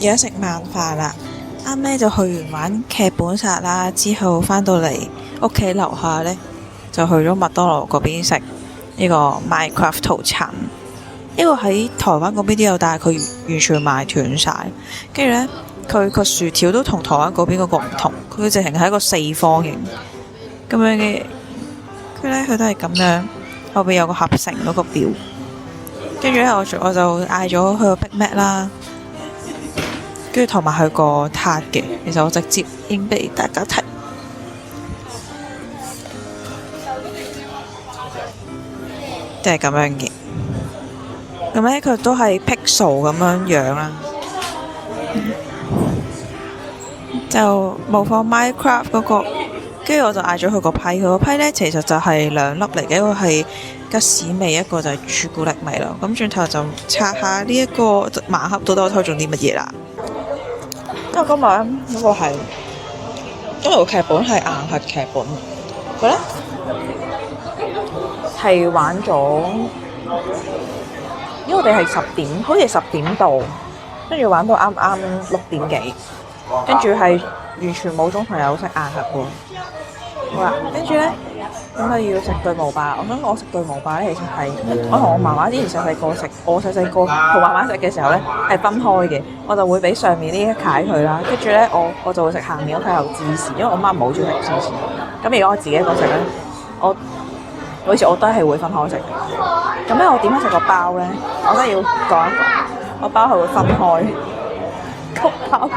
而家食晚飯啦，啱呢就去完玩劇本殺啦，之後返到嚟屋企樓下呢，就去咗麥當勞嗰邊食呢個 Minecraft 套餐。呢個喺台灣嗰邊都有，但係佢完全賣斷晒。跟住呢，佢個薯條都同台灣嗰邊嗰個唔同，佢直情係一個四方形咁樣嘅。佢都係咁樣，後邊有個合成嗰個表。跟住呢，我就嗌咗佢個 Big Mac 啦。跟住同埋佢個撻嘅，其實我直接影俾大家睇，即係咁樣嘅。咁呢，佢都係 pixel 咁樣樣啦，就模仿 Minecraft 嗰個。跟住我就嗌咗佢個批，佢個批呢其實就係兩粒嚟嘅，一個係吉士味，一個就係朱古力味咯。咁轉頭就拆下呢一個盲盒到底我推中啲乜嘢啦。因為今日嗰個係因為個劇本係硬核劇本，佢咧係玩咗，因為我哋係10點，好似10點到，跟住玩到啱啱6點幾，跟住係完全冇中途有食硬核喎。好啦，跟住咧咁佢要食巨無霸，我想講食巨無霸咧，其實係我同我媽媽之前細個食，我細個同媽媽食嘅時候咧係分開嘅，我就會俾上面呢一塊佢啦，跟住咧我就會食下面嗰塊有芝士，因為我媽唔係好中意食芝士。咁如果我自己一個食咧，我好似我都係會分開食嘅。咁咧我點樣食個包咧？我真係要講一講，個包係會分開個包，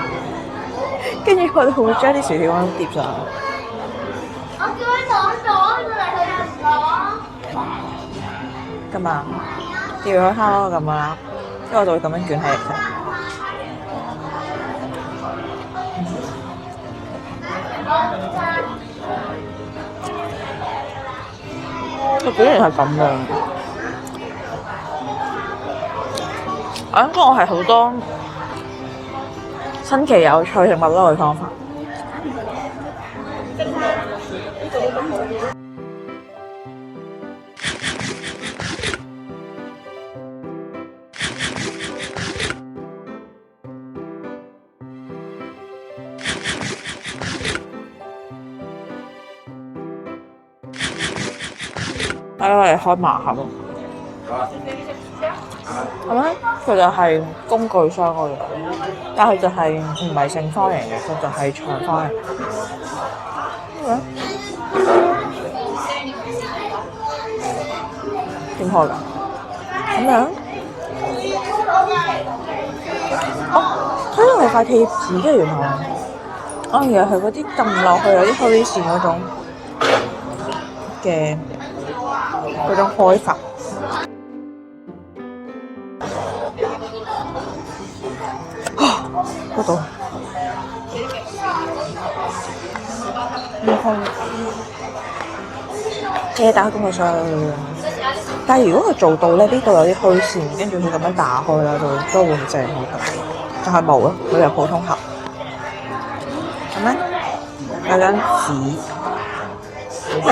跟住佢哋會將啲薯條咁疊上去。我叫你攞咗，你嚟佢又唔攞。咁啊，掉咗蝦咯咁啦，跟住我就會咁樣捲起嚟食。個卷原來係咁樣。我諗我係好多新奇有趣食物撈嘅方法。我哋開盲盒，係咪？佢就係工具箱嗰種，但係就係唔係正方形嘅，佢就係長方形。點開㗎？咁樣？哦，睇到係塊貼紙嘅原來。我以為係嗰啲撳落去有啲虛線嗰種嘅嗰種開法。嗰度。打工嘅上，但係如果佢做到咧，呢度有啲虛線，跟住佢咁樣打開啦，就都會正好啲。但係冇咯，佢有普通盒。咁咧有張紙，即係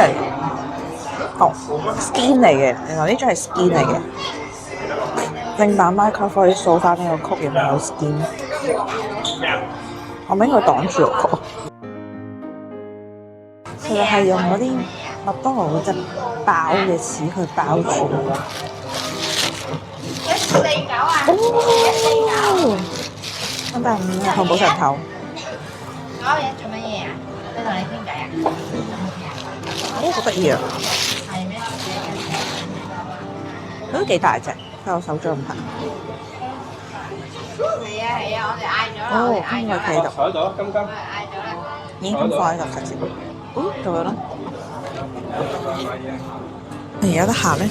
skin 嚟嘅，原來呢張係 skin 嚟嘅。正版 Minecraft 可以掃翻呢個曲，原來有 skin。我俾佢擋住個曲。佢哋係用嗰啲麥當勞嗰隻包嘅紙去包住。哦！145漢堡神偷。嗰個人做乜嘢啊？佢同你傾偈啊？好得意啊！係咩？佢都幾大隻，喺我手掌咁大。係啊，我哋嗌咗啦，我哋嗌咗啦。喺度。坐喺度，金金。嗌咗啦。咦？咁快就食先？做咗啦。而家得閒咧，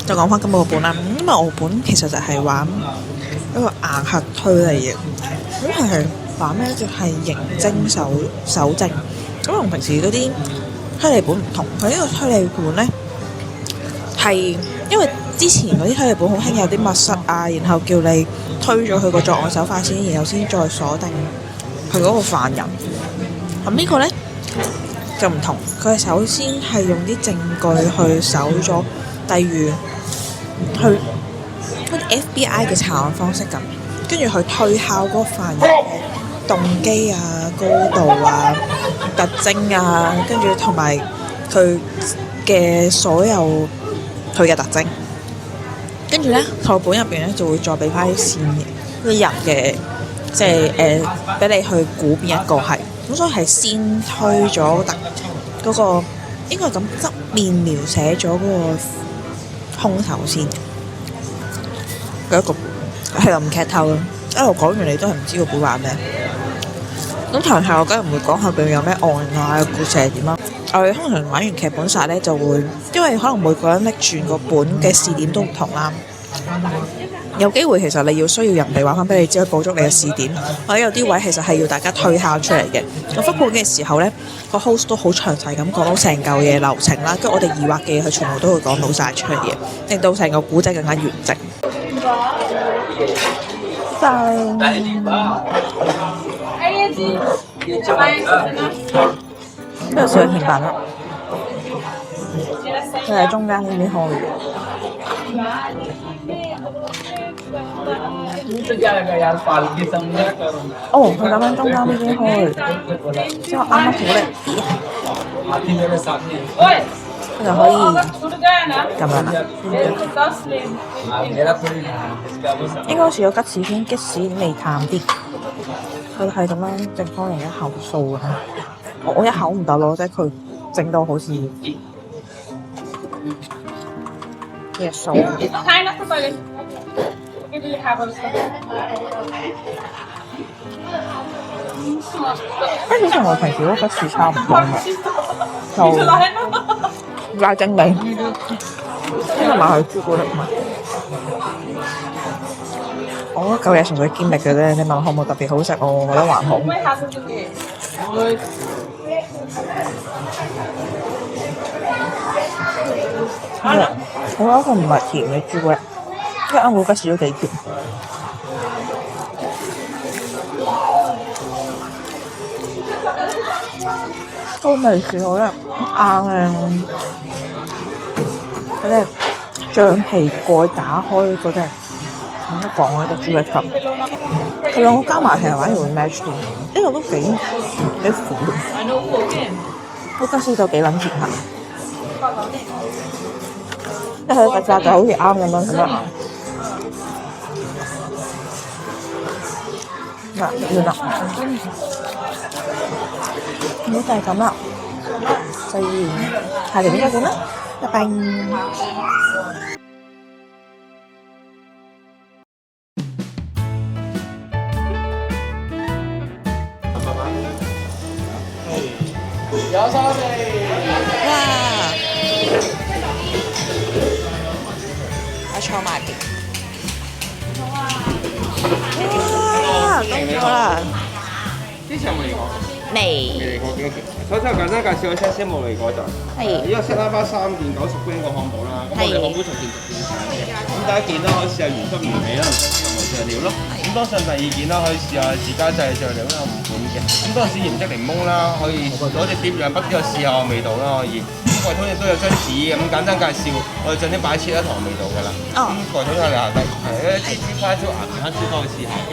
就講翻今日個本啦。因為我本其實就係玩一個硬核推理嘅，咁佢係玩咩？就係刑偵搜證。咁同平時嗰啲推理本唔同，佢呢個推理本咧係因為之前嗰啲推理本好興有啲密室啊，然後叫你推咗佢個作案手法先，然後先再鎖定佢嗰個犯人。咁呢個咧就唔同，佢係首先係用啲證據去搜咗，例如去好似 FBI 嘅查案方式咁，跟住去推敲嗰個犯人嘅動機啊、高度啊、特徵啊，跟住同埋佢嘅所有佢嘅特徵。跟住咧，課本入邊咧就會再俾翻啲線嘅啲人嘅，即係俾你去估邊一個係。咁所以係先推咗嗰個應該係咁側面描寫咗嗰個兇手先嘅一個本，係唔劇透啦。一路講完你都係唔知個本話咩。咁堂下我梗係唔會講下佢有咩案啊、故事係點啊。我哋通常玩完劇本殺咧就會，因為可能每個人拎轉個本嘅視點都唔同啦。有機會其實你要需要人哋話翻俾你知，去補足你嘅視點，或者有啲位其實係要大家推敲出嚟嘅。我復盤嘅時候咧，個 host 都好詳細咁講到成嚿嘢流程啦，跟住我哋疑惑嘅嘢佢全部都會講到晒出嚟嘅，令到成個古仔更加完整。呢個小甜品啦，佢喺中間呢邊開嘅。哦，佢咁樣中間呢邊開，之後啱啱好力，佢就可以咁樣啦。應該是有吉士先，吉士味淡啲。佢係咁樣正方形一口數咁。我一口唔得咯，即係佢整到好似嘅數。其實我平時都吉士差唔多嘅，就拉精味，因為買佢朱古力嘛。我覺得嚿嘢純粹堅力嘅啫，你問好唔好特別好食，我覺得還好。我覺得佢唔係甜嘅朱古力，因為啱好吉士都幾甜。都未試過咧硬嘅，嗰隻橡皮蓋打開嗰隻，點樣講嗰隻朱古力汁，佢兩個加埋係反而會 match 啲，呢個都幾苦。個吉士就幾撚甜下，一係特價就好似啱咁樣。嗱，完啦，咁就係咁啦，就完，下條片再見啦，拜拜。哇！我坐埋邊。哇！到咗啦！之前有冇嚟過？未嚟過幾多次？首先簡單介紹一下先，冇嚟過就係呢個色拉巴3件90杯呢個漢堡啦。咁我哋漢堡逐件上嘅。咁第一件啦，可以試下原汁原味啦，唔使任何醬料咯。咁當上第二件啦，可以試下自家製醬料啦，有5款嘅。咁當時鹽漬檸檬啦，可以攞隻碟釀筆之後試下個味道啦，可以。咁櫃桶亦都有張紙，咁簡單介紹我哋盡啲擺設一堂味道㗎啦。咁櫃桶喺你下底，係一啲豬花椒、牙籤燒都可以試下嘅。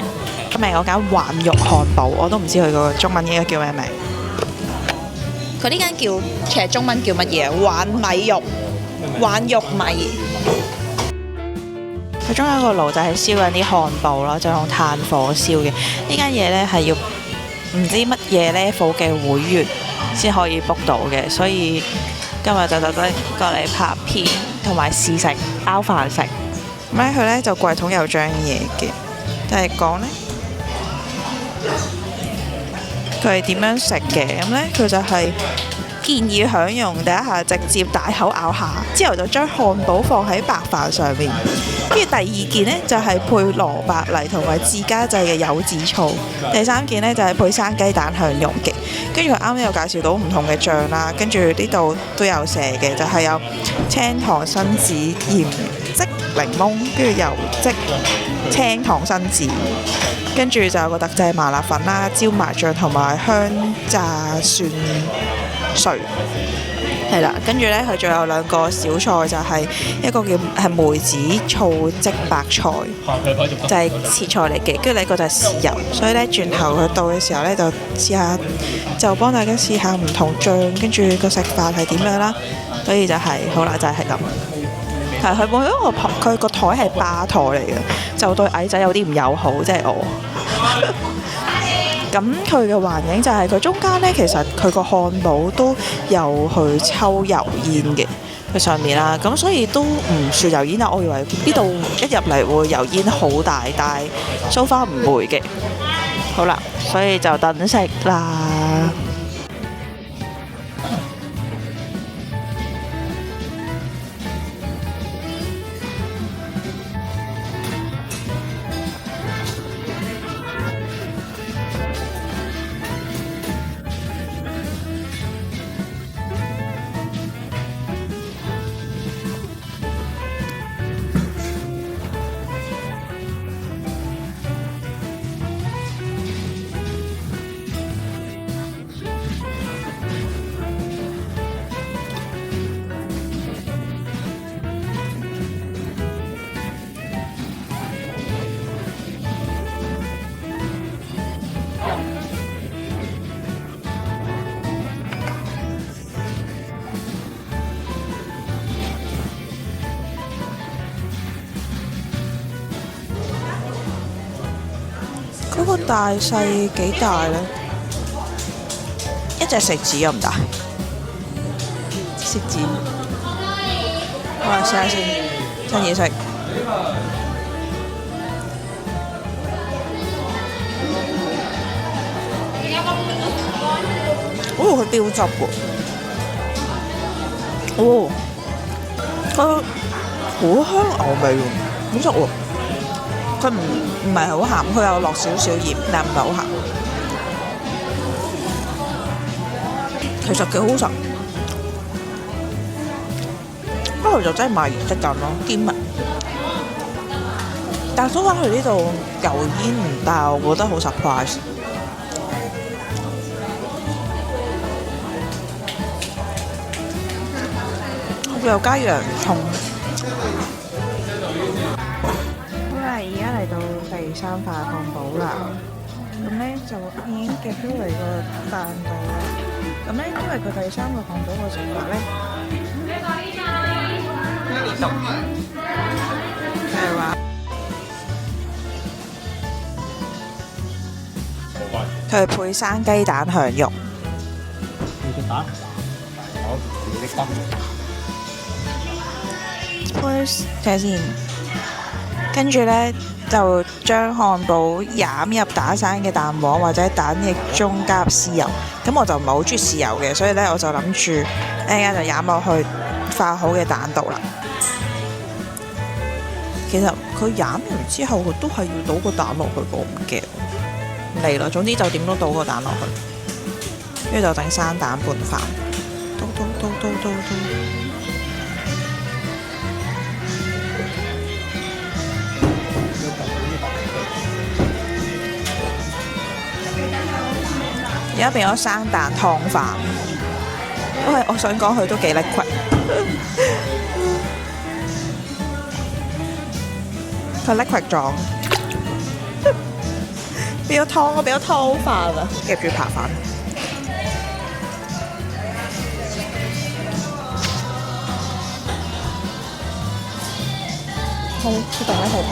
今日我揀環肉漢堡，我都唔知佢個中文應該叫咩名。佢呢間叫其實中文叫乜嘢？環米肉，環肉米。佢中間個爐就係燒緊啲漢堡咯，就用炭火燒嘅。呢間嘢咧係要唔知乜嘢 level 嘅會員先可以 book 到嘅，所以今日就特登過嚟拍片同埋試食包飯食。咁咧佢咧就櫃桶有張嘢嘅，就係講咧。佢係點樣食嘅？咁呢，佢就係建議享用第一下直接大口咬下，之後就將漢堡放喺白飯上面。跟住第二件呢，就係配蘿蔔泥同埋自家製嘅柚子醋。第三件呢，就係配生雞蛋香蓉嘅。跟住佢啱啱有介紹到唔同嘅醬啦，跟住呢度都有寫嘅，就係有青糖新子鹽漬檸檬，跟住油漬青糖新子。跟住就有個特製麻辣粉啦、椒麻醬同埋香炸蒜碎。係啦，跟住呢，佢仲有兩個小菜，就係一個叫係梅子醋漬白菜，就係切菜嚟嘅。跟住另一個就係豉油，所以呢，轉頭佢到嘅時候呢，就試下就幫大家試下唔同醬，跟住個食法係點樣啦。所以就係、好啦，就係咁。係佢每一個佢個台係吧台嚟嘅，就對矮仔有啲唔友好，即係我。咁佢嘅環境就係佢中間呢，其實佢個漢堡都有去抽油煙嘅佢上面啦，咁所以都唔算油煙啦。我以為呢度一入嚟會油煙好大，但係 so far 唔會嘅。好啦，所以就等食啦。嗰個大細幾大呢？一隻食指咁大，食指。好啦，試下先，趁熱食。哦，佢標汁喎。哦，佢好香牛味喎，好食喎。佢唔係好鹹，佢有落少少鹽，但唔係好鹹。其實幾好食，不過就真係賣完即咁咯，堅密。但係所講佢呢度油煙唔大，我覺得好 surprise。佢又加洋葱。而家嚟到第三塊漢堡啦，咁呢就已經夾咗嚟個飯度啦。咁呢，因為佢第三個漢堡個食法呢，係話佢係配生雞蛋香肉。配蛋？好，你食配睇下先。跟住呢，就將漢堡飲入打生嘅蛋黃或者蛋液中加入豉油。咁我就唔係好中意豉油嘅，所以呢，我就諗住一陣間就飲落去化好嘅蛋度啦。其實佢飲完之後，佢都係要倒個蛋落去，我唔驚嚟啦。總之就點都倒個蛋落去，跟住就整生蛋拌飯。倒。而家變咗生蛋湯飯，因為我想講佢都幾liquid，佢 liquid 狀，變咗湯啊！變咗湯飯啊！夾住扒飯，好，決定一齊扒。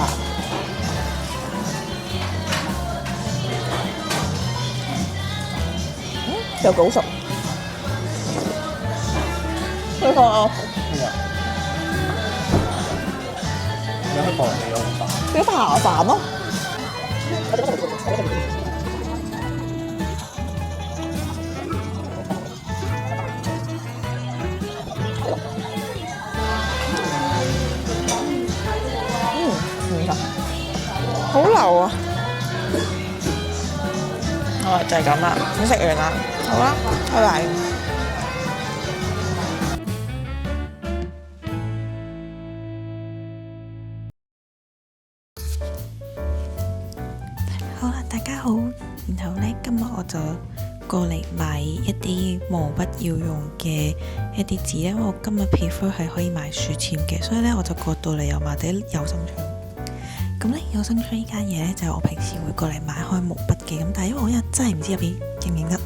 有90，佢放我。係啊。有乜飯你有飯？俾扒飯咯。唔得，好流啊！好啦，就係咁啦，咁食完啦。好啦，拜拜。好啦，大家好。然後呢，今日我就過嚟買一啲毛筆要用嘅一啲紙，因為我今日 prefer 係可以買書籤嘅，所以咧我就過到嚟油麻地有生昌。咁咧有生昌呢間嘢咧就係我平時會過嚟買開毛筆嘅，咁但係因為我一日真係唔知入邊影唔影得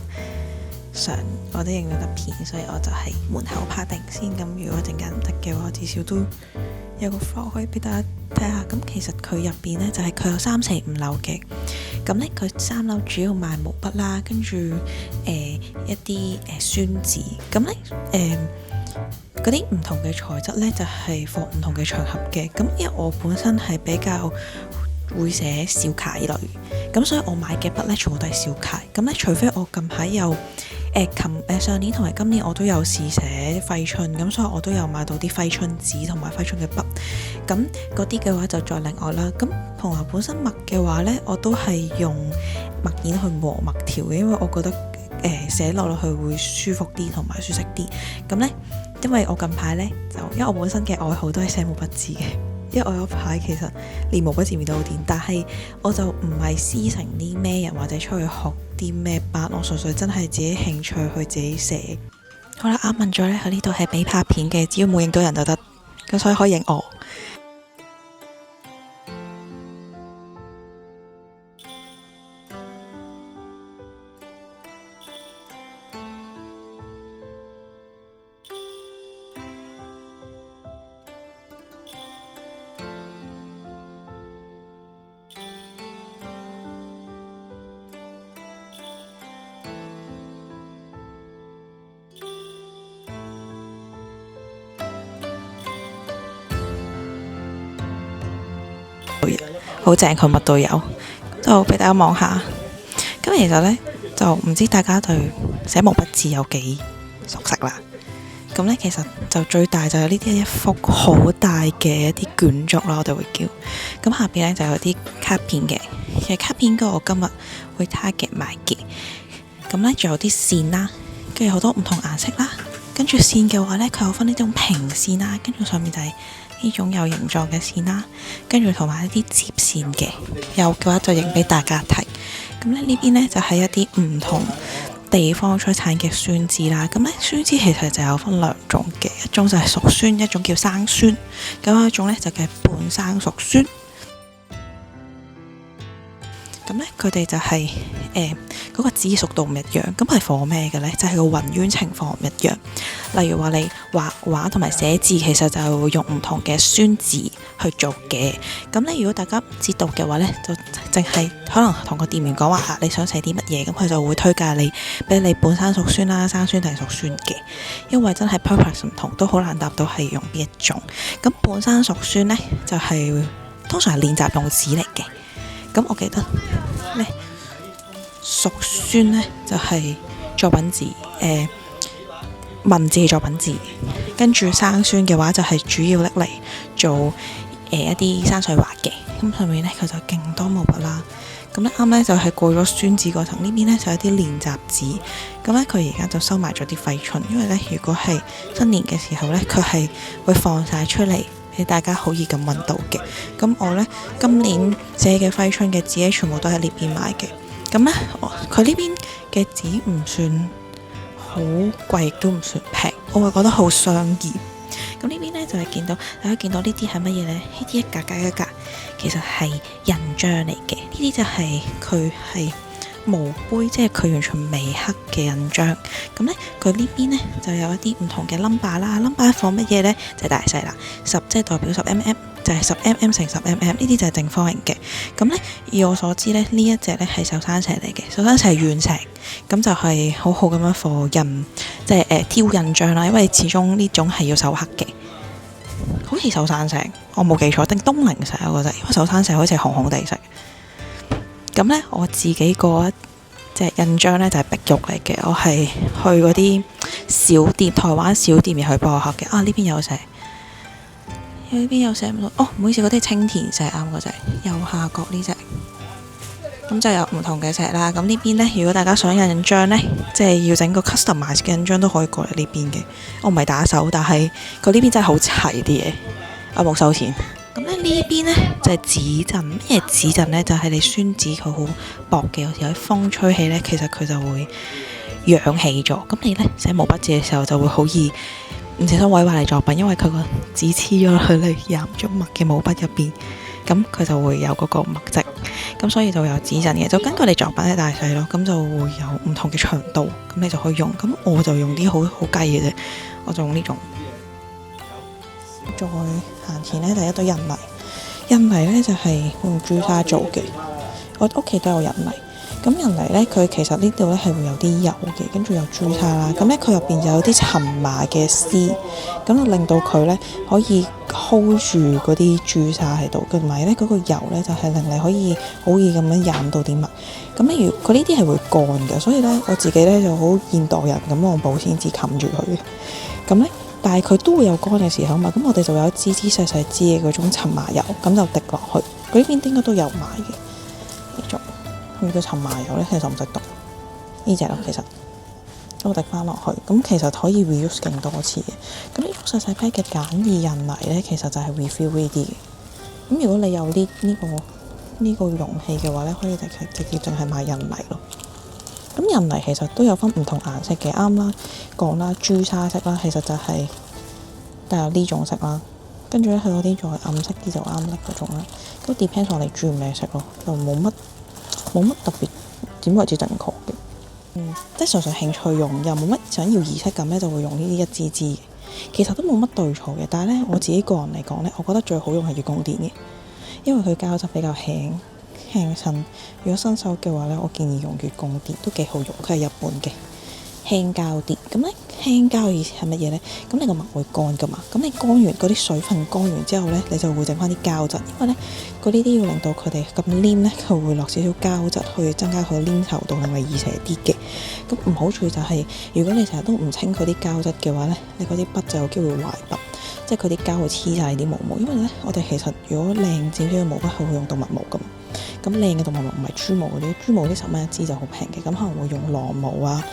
相，或者影得片，所以我就喺門口拍定先。咁如果陣間唔得嘅話，至少都有個 vlog 可以俾大家睇下。咁其實佢入邊呢，就係佢有3、4、5樓嘅。咁呢，佢3樓主要賣毛筆啦，跟住一啲宣紙。咁呢，嗰啲唔同嘅材質呢，就係放唔同嘅場合嘅。咁因為我本身係比較會寫小楷類，咁所以我買嘅筆呢，全部都係小楷。咁呢，除非我近排有上年同埋今年我都有試寫揮春，咁所以我都有買到啲揮春紙同埋揮春嘅筆。咁嗰啲嘅話就再另外啦。咁同埋本身墨嘅話呢，我都係用墨硯去磨墨條嘅，因為我覺得寫落去會舒服啲同埋舒適啲。咁呢，因為我近排呢，就因為我本身嘅愛好都係寫毛筆字嘅，因為我有排其實練毛筆字練到好掂，但係我就唔係師承啲咩人或者出去學啲咩班，我純粹真係自己興趣去自己寫。好啦，啱問咗呢，喺呢度係俾拍片嘅，只要冇影到人就得，咁所以可以影我。好正，佢乜都有，就俾大家望下。咁其實呢，就唔知大家對寫毛筆字有幾熟悉啦。咁呢，其實就最大就有呢啲一幅好大嘅一啲卷軸啦，我哋會叫。咁下邊呢，就有啲卡片嘅，其實卡片嗰個我今日會 target 買嘅。咁呢，仲有啲線啦，跟住好多唔同顏色啦。跟住線嘅話呢，佢有分呢種平線啦，跟住上面就係呢種有形狀嘅線啦，跟住同埋一啲接線嘅，有嘅話就影俾大家睇。咁咧呢邊呢，就係一啲唔同地方出產嘅宣紙啦。咁咧宣紙其實就有分2種嘅，一種就係熟宣，一種叫生宣。咁有一種呢，就叫半生熟宣。咁呢，佢哋就係嗰個紙熟度唔一樣，咁係放咩嘅呢？就係個暈鉛情況唔一樣。例如話你畫畫同埋寫字，其實就係會用唔同嘅宣紙去做嘅。咁呢，如果大家唔知道嘅話呢，就淨係可能同個店員講話你想寫啲乜嘢，咁佢就會推介你俾你半生熟宣啦、生宣定係熟宣嘅。因為真係 purpose 唔同，都好難答到係用邊一種。咁半生熟宣呢，就係通常係練習用紙嚟嘅。咁我記得咧，熟宣呢就係作品字，文字嘅作品字，跟住生宣嘅話就係主要拎嚟做一啲山水畫嘅。咁上面呢，佢就勁多毛筆啦。咁咧啱呢，就係過咗宣紙嗰層，呢邊呢，就有啲練習紙。咁呢，佢而家就收埋咗啲揮春，因為呢，如果係新年嘅時候呢，佢係會放晒出嚟，俾大家好易咁揾到嘅。咁我呢，今年寫嘅揮春嘅紙咧，全部都喺呢邊買嘅。咁呢，佢呢邊嘅紙唔算好貴，亦都唔算平，我會覺得好商業。咁呢邊呢，就係大家見到呢啲係乜嘢呢？呢啲一格格一格，其實係印章嚟嘅。呢啲就係佢係毛杯，即係佢完全未刻嘅印章。咁呢，佢呢邊呢，就有一啲唔同嘅 number 啦。number 放乜嘢呢？就係大細啦。10即係代表10mm，就係10mm乘10mm。呢啲就係正方形嘅。咁呢，以我所知呢，呢一隻呢係手山石嚟嘅。手山石係軟石，咁就係好好咁樣放印，即係挑印章啦。因為始終呢種係要手刻嘅。好似手山石，我冇記錯，定東陵石我覺得，因為手山石好似係紅紅地色。咁呢，我自己嗰一隻印章呢，就係碧玉嚟嘅，我係去嗰啲小店，台灣小店而去幫我刻嘅。呢邊有寫，呢邊有寫唔到。唔好意思，嗰啲青田石啱嗰隻，右下角呢隻。咁就有唔同嘅石啦。咁呢邊呢，如果大家想印章呢，即係要整個 customize 嘅印章都可以過嚟呢邊嘅。我唔係打手，但係佢呢邊真係好齊啲嘢，我冇收錢。咁咧呢邊呢，就係紙陣，咩紙陣呢？就係你宣紙佢好薄嘅，有時有啲風吹起呢，其實佢就會揚起咗。咁你呢寫毛筆字嘅時候就會好易唔小心毀壞你作品，因為佢個紙黐咗去你染咗墨嘅毛筆入邊，咁佢就會有嗰個墨跡，咁所以就有指陣嘅，就根據你作品嘅大細咯，咁就會有唔同嘅長度，咁你就可以用。咁我就用啲好雞嘅啫，我就用呢種。再行前呢，第一堆印泥，印泥呢就係用朱砂做嘅，我屋企都有印泥。咁印泥呢，佢其實呢度呢係會有啲油嘅，跟住有朱砂啦。咁呢，佢入邊就有啲沉麻嘅絲，咁就令到佢呢可以 hold 住嗰啲朱砂喺度，同埋呢嗰個油呢就係令你可以好易咁樣染到啲墨。咁例如佢呢啲係會乾嘅，所以呢，我自己呢就好現代人咁用保鮮紙冚住佢嘅。咁呢，但係佢都會有乾嘅時候嘛。咁我哋就有一支支細細支嘅嗰種沉麻油，咁就滴落去。嗰邊應該都有賣嘅呢種。佢叫沉麻油咧，其實唔識讀呢隻咯。其實我滴翻落去，咁其實可以 reuse 勁多次嘅。咁呢種細細批嘅簡易印泥咧，其實就係 refill 呢啲嘅。咁如果你有呢個容器嘅話咧，可以直接淨係買印泥咯。咁印泥其實都有分唔同顏色嘅，啱啦講啦，朱砂色啦，其實就係帶有呢種色啦。跟住咧，佢嗰啲再暗色啲就啱甩嗰種啦。都 depends on 你中意咩色咯，就冇乜特別點為之正確嘅。即係純粹興趣用，又冇乜想要儀式感咧，就會用呢啲一支支嘅。其實都冇乜對錯嘅，但係咧我自己個人嚟講咧，我覺得最好用係月光碘嘅，因為佢膠質比較輕身。如果新手嘅話咧，我建議用月光碘都幾好用，佢係日本嘅輕膠碘。咁咧輕膠嘅意思係乜嘢咧？咁你個墨會乾噶嘛？咁你乾完嗰啲水分乾完之後咧，你就會整翻啲膠質，因為咧嗰啲都要令到佢哋咁黏咧，佢會落少少膠質去增加佢黏稠度，令佢易寫啲嘅。咁唔好處就係，如果你成日都唔清佢啲膠質嘅話咧，你嗰啲筆就有機會壞筆，即係佢啲膠會黐晒啲毛毛。因為咧，我哋其實如果靚少少嘅毛筆係會用動物毛噶嘛。咁靚嘅動物毛唔係豬毛嗰啲，豬毛啲10蚊一支就好平嘅，咁可能會用狼毛啊。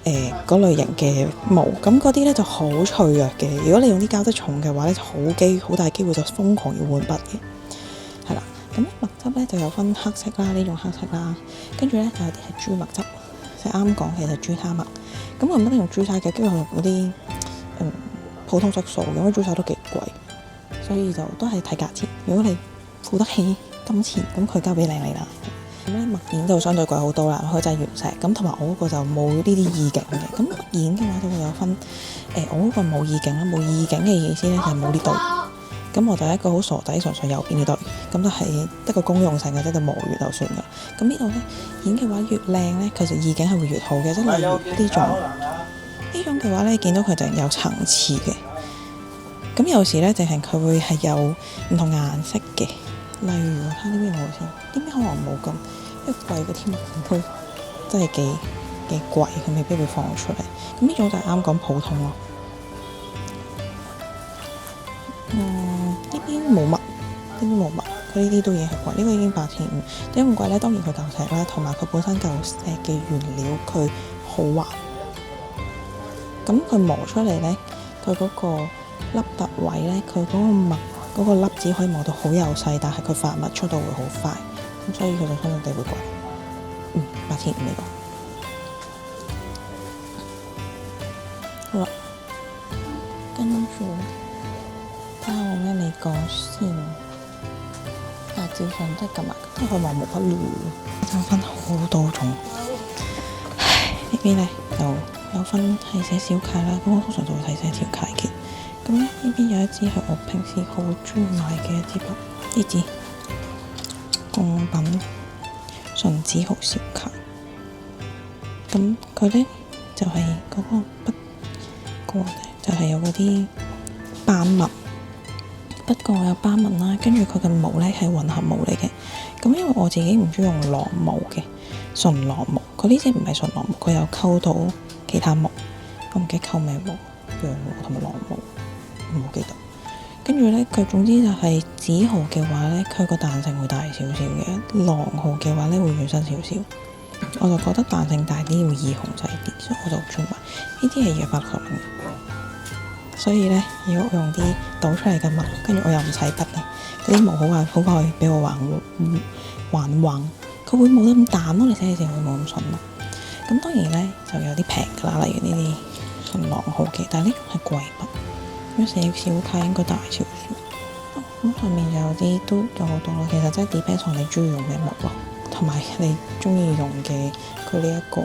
嗰類型嘅毛，咁嗰啲咧就好脆弱嘅。如果你用啲膠質重嘅話咧，就好大機會就瘋狂要換筆嘅。係啦，咁墨汁咧就有分黑色啦，呢種黑色啦，跟住咧就有啲係朱墨汁，即係啱講其實朱砂墨。咁我唔一定用朱砂嘅，跟住我用嗰啲普通質素，因為朱砂都幾貴，所以就都係睇價錢。如果你付得起金錢，咁佢交俾你啦。咁咧墨硯就相對貴好多啦，佢就係原石咁，同埋我嗰個就冇呢啲意境嘅。咁墨硯嘅話就會有分，我嗰個冇意境啦，冇意境嘅意思咧就係冇呢對。咁我就係一個好傻仔，純粹右邊呢對，咁就係一個公用性嘅，即係磨完就算噶。咁呢度咧硯嘅話越靚咧，其實意境係會越好嘅，即係例如呢種嘅話咧，見到佢就有層次嘅。咁有時咧，淨係佢會係有唔同顏色嘅。例如睇呢邊有冇先？呢邊可能冇咁，因為貴嘅添，佢真係幾貴，佢未必會放出嚟。咁呢種就係啱講普通咯。呢邊冇墨，呢邊冇墨，佢呢啲都已經係貴。呢個已經8500，點解咁貴咧？當然佢舊石啦，同埋佢本身舊石嘅原料佢好滑。咁佢磨出嚟咧，佢嗰個凹凸位咧，佢嗰個墨。嗰個粒子可以磨到好幼細，但係佢發墨速度會好快，咁所以佢就相對地會貴。8500呢個。好啦，跟住睇下我咩未講先。大致上都係咁啊，都係話無不亂，就分好多種。呢邊咧就有分係寫小楷啦，咁我通常就會睇寫小楷嘅。咁咧呢邊有一支係我平時好中意買嘅一支筆，呢支貢品純紙號小楷。咁佢咧就係嗰個筆個就係有嗰啲斑紋，筆個有斑紋啦，跟住佢嘅毛咧係混合毛嚟嘅。咁因為我自己唔中意用狼毛嘅，純狼毛，佢呢支唔係純狼毛，佢有溝到其他毛，我唔記得溝咩毛，羊毛同埋狼毛。唔好記得，跟住咧，佢總之就係紙號嘅話咧，佢個彈性會大少少嘅；狼號嘅話咧，會軟身少少。我就覺得彈性大啲，會易控制啲，所以我就中意買呢啲係280蚊嘅。所以咧，如果我用啲倒出嚟嘅墨，跟住我又唔使筆咧，嗰啲毛好快俾我橫，佢會冇得咁淡咯，你寫嘅時候會冇咁順咯。咁咁當然呢，就有啲平㗎啦，例如呢啲純狼毫嘅，但係呢種係貴筆。咁寫小卡應該大少少。咁上面有啲都有好多咯，其實真係 depends on 你中意用嘅木咯，同埋你中意用嘅佢呢一個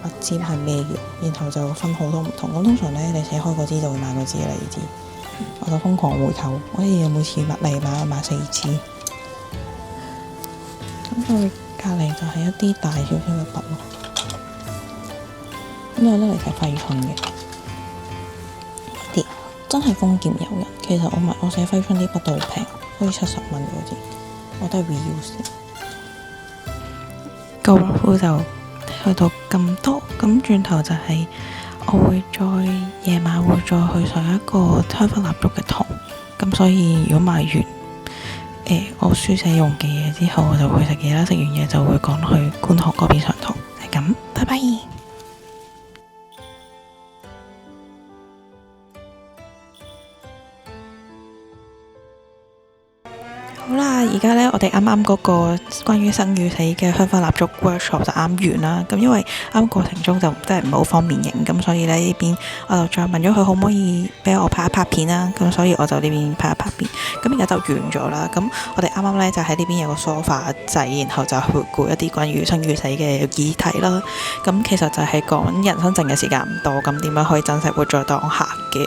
把尖係咩樣，然後就分好多唔同。咁通常呢，你寫開嗰支就會買嗰支啦，呢支我就瘋狂回購，我可以每次嚟買4支。咁佢隔離就係一啲大少少嘅筆咯。咁有得嚟寫揮春嘅啲，真係豐儉由人。其實我寫揮春啲筆都好平，好似70蚊嗰支，我都係 reuse。高夫就去到咁多，咁轉頭就係我會再夜晚會再去上一個香薰蠟燭嘅堂。咁所以如果買完我書寫用嘅嘢之後，我就會食嘢啦。食完嘢就會趕去觀塘嗰邊上堂，係咁，拜拜。好啦，而家呢，我哋啱啱嗰個關於生與死嘅香薰蠟燭 workshop 就啱完啦。咁因為啱過程中就真係唔係好方便影，咁所以呢邊我就再問咗佢可唔可以俾我拍一拍片啦。咁所以我就呢邊拍一拍片。咁而家就完咗啦。咁我哋啱啱呢就喺呢邊有個梳化仔，然後就回顧一啲關於生與死嘅議題啦。咁其實就係講人生剩嘅時間唔多，咁點樣可以珍惜活在當下嘅。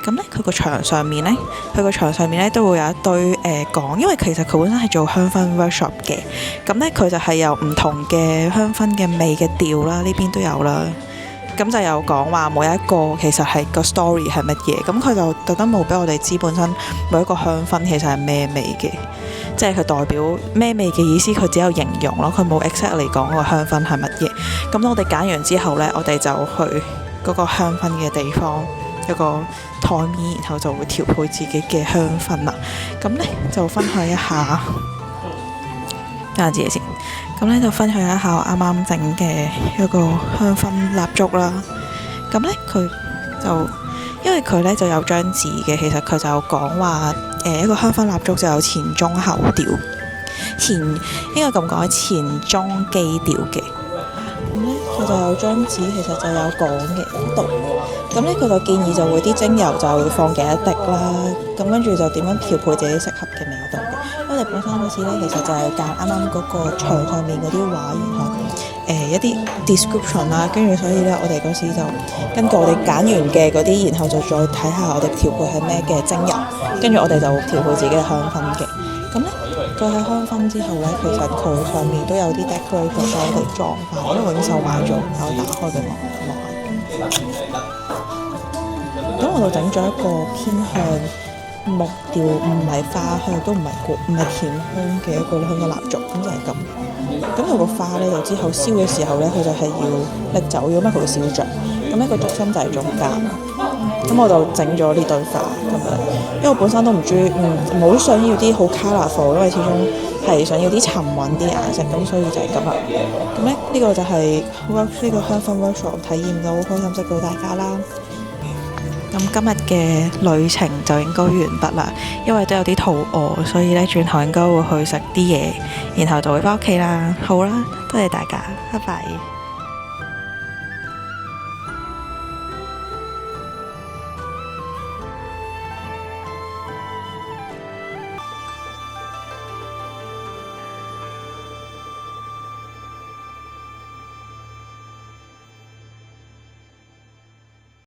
咁呢，佢個牆上面呢都會有一堆講，因為其實佢本身係做香薰 workshop 嘅。咁呢，佢就係有唔同嘅香薰嘅味嘅調啦，呢邊都有啦。咁就有講話每一個其實係個 story 係乜嘢。咁佢就特登冇俾我哋知本身每一個香薰其實係咩味嘅，即係佢代表咩味嘅意思，佢只有形容咯，佢冇 exact 嚟講個香薰係乜嘢。咁我哋揀完之後呢，我哋就去嗰個香薰嘅地方，一個台面，然後就會調配自己嘅香薰啦。咁呢，就分享一下，等下自己先。咁呢，就分享一下我啱啱整嘅一個香薰蠟燭啦。咁呢，佢就因為佢呢就有張紙嘅，其實佢就講話一個香薰蠟燭就有前中後調，應該咁講係前中基調嘅。咁呢，佢就有張紙，其實就有講嘅度。咁呢，佢就建議就會啲精油就要放幾多滴啦，咁跟住就點樣調配自己適合嘅味道嘅。因為本身嗰次呢，其實就係揀啱啱嗰個牆上面嗰啲畫，然後一啲 description 啦，跟住所以呢，我哋嗰時就根據我哋揀完嘅嗰啲，然後就再睇下我哋調配係咩嘅精油，跟住我哋就調配自己嘅香薰嘅。咁呢，再喺香薰之後呢，其實佢上面都有啲 decoration 幫我哋裝翻，因為我已經收買咗，然後打開俾我買。咁我就整咗一個偏向木調，唔係花香，都唔係甜香嘅一個香薰蠟燭，咁就係咁。咁佢個花呢，就之後燒嘅時候呢，佢就係要拎走，因為佢會燒着。咁呢個燭心就係中間。咁我就整咗呢堆花咁樣，因為我本身都唔中意，唔好想要啲好 colourful，因為始終係想要啲沉穩啲顏色，咁所以就係咁啦。咁呢，呢個就係呢個香薰 workshop 體驗到好開心，識到大家啦。咁今日嘅旅程就應該完畢啦，因為都有啲肚餓，所以呢轉頭應該會去食啲嘢，然後就會返屋企啦。好啦，多謝大家，拜拜。